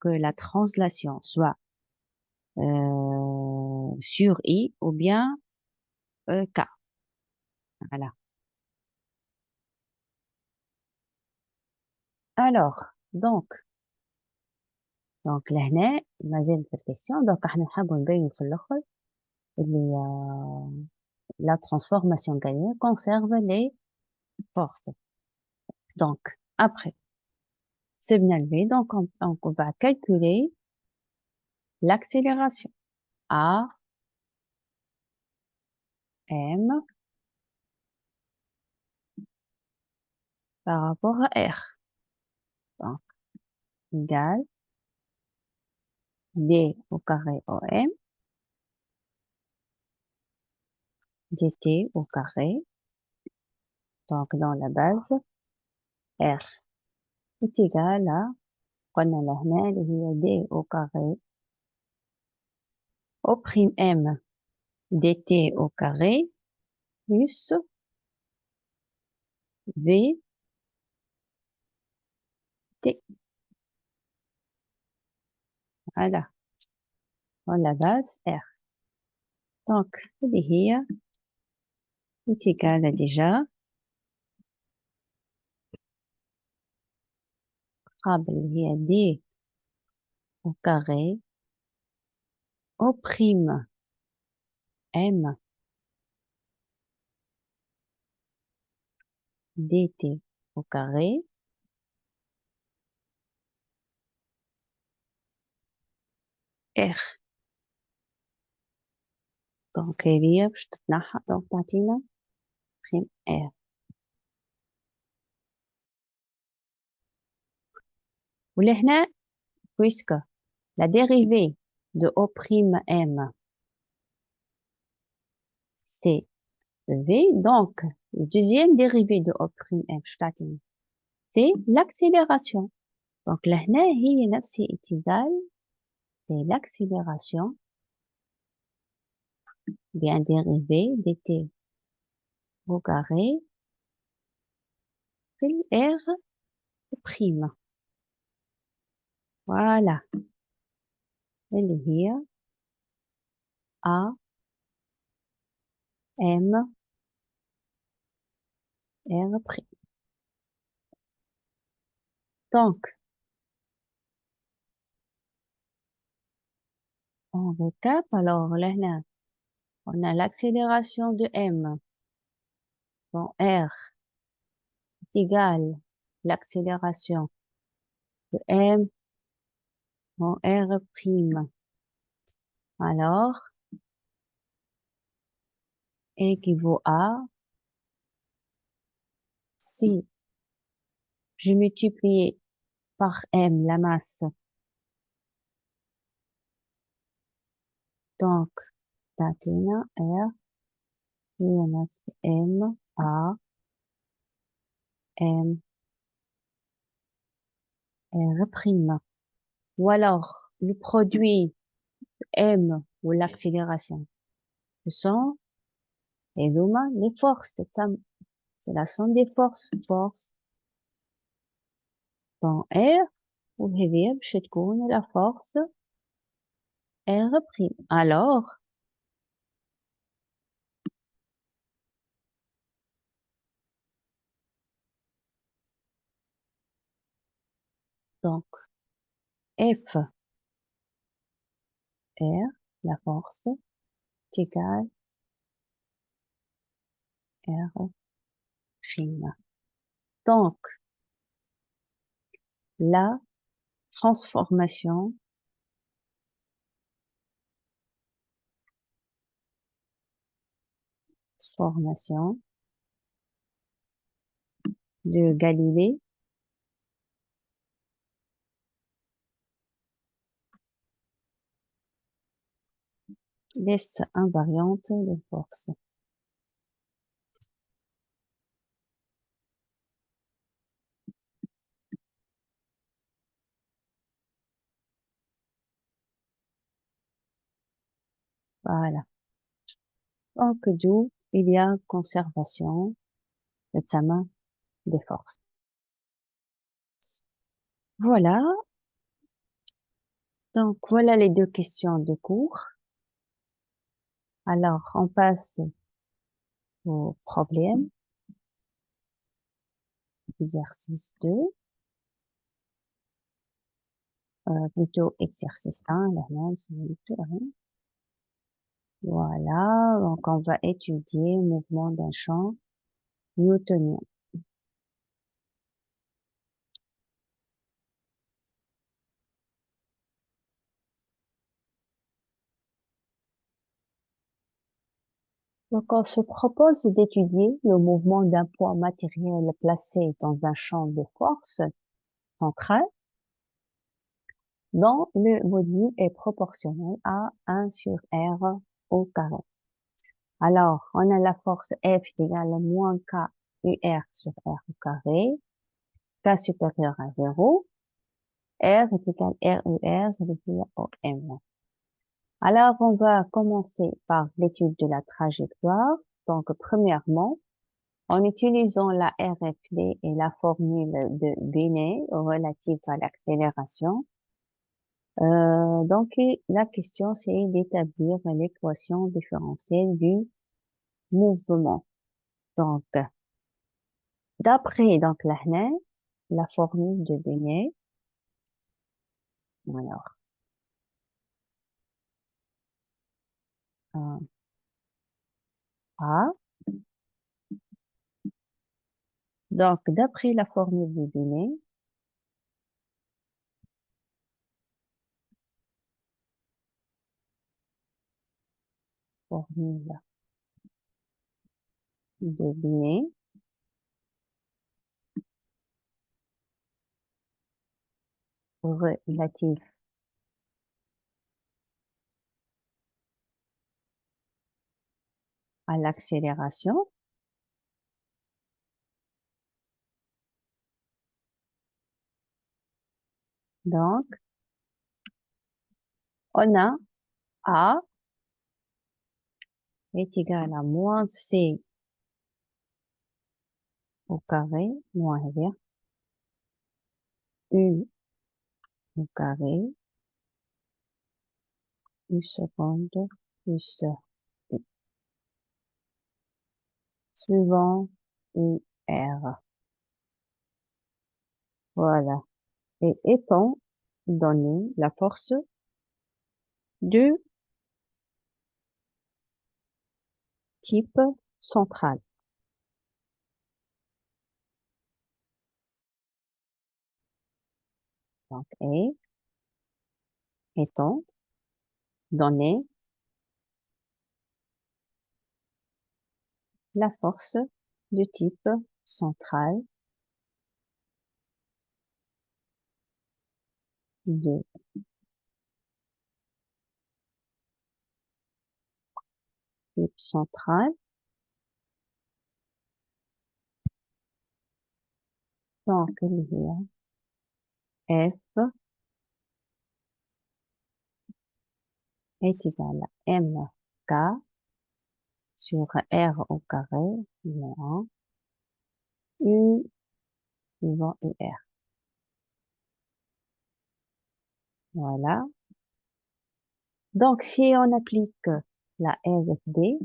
que la translation soit sur I ou bien K. Voilà. Alors, donc لهنا ما زالت الكيستيون دونك احنا نحبوا نبينوا في الاخر اللي la transformation gagnée conserve les forces. Donc, après, c'est bien levé, donc on va calculer l'accélération A, M par rapport à R. Donc, égale D au carré OM, dt au carré, donc dans la base, R est égal à, قلنا لهنا اللي هي D au carré, au prime M dt au carré, plus V T. Voilà, dans la base R. Donc, اللي هي est égal à déjà, قابل اللي هي D au carré, au prime M dt au carré, R. دونك هي باش تتنحى دونك تعطينا prime R. ولهنا puisque la dérivée de O prime M c'est V, donc le deuxième dérivé de O prime M باش تعطينا c'est l'accélération. Donc لهنا هي نفسها est égale c'est l'accélération bien dérivé dt au carré في R prime. Voilà. اللي هي A M R prime. Donc, on récap. Alors là, on a l'accélération de M. Bon, R est égal l'accélération de M en R prime. Alors, équivaut à, si je multiplie par M la masse, donc, تعطينا R هي نفس M A M R prime. Ou alors, le produit M ou l'accélération, ce sont les forces. C'est la somme des forces. Force dans R وهذه باش تكون la force R prime. Alors, donc, F R, la force, est égale R prime. Donc, la transformation de Galilée laisse invariante de force. Voilà. Donc, d'où il y a conservation examen des forces. Voilà. Donc, voilà les deux questions de cours. Alors, on passe au problème, exercice 2, plutôt exercice 1, la même, c'est plutôt rien. Voilà, donc on va étudier le mouvement d'un champ newtonien. Donc, on se propose d'étudier le mouvement d'un poids matériel placé dans un champ de force central dont le module est proportionnel à 1 sur R au carré. Alors, on a la force F égale à moins K UR sur R au carré, K supérieur à 0, R est égal à RUR divisé au M. Alors, on va commencer par l'étude de la trajectoire. Donc, premièrement, en utilisant la RFD et la formule de Binet relative à l'accélération, donc la question c'est d'établir l'équation différentielle du mouvement. Donc, d'après donc la formule de Binet, alors, A, donc d'après la formule de Binet, formule de Binet, relative à l'accélération, donc on a A est égal à moins C au carré, moins R, U au carré, U seconde, plus U, suivant U, R. Voilà. Et étant donné la force du type central. Donc, et étant donné la force du type central de type central, donc il y a F est égal à MK sur R au carré moins U suivant UR. Voilà. Donc, si on applique la RFD,